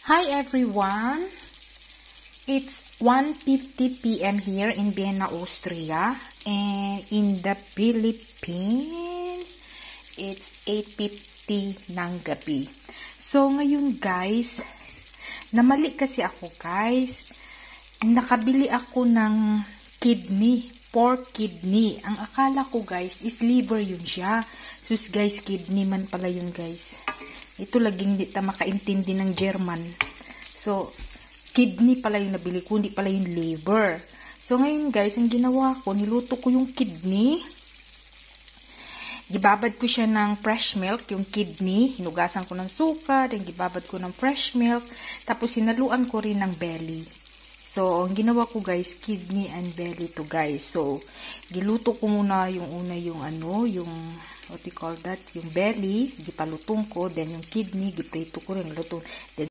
Hi everyone! It's 1:50 p.m. here in Vienna, Austria, and in the Philippines, it's 8:50 ng gabi. So ngayon guys, namali kasi ako guys. Nakabili ako ng kidney, pork kidney. Ang akala ko guys is liver yun siya. Sus guys, kidney man pala yun guys. Ito laging di ta makaintindi ng German. So, kidney pala yung nabili ko, hindi pala yung liver. So, ngayon guys, ang ginawa ko, niluto ko yung kidney. Gibabad ko siya ng fresh milk, yung kidney. Hinugasan ko ng suka, then gibabad ko ng fresh milk. Tapos, sinaluan ko rin ng belly. So, ang ginawa ko guys, kidney and belly to guys. So, giluto ko muna yung una yung what you call that, yung belly, gipalutong ko, then yung kidney, giprito ko rin, lutong. Then,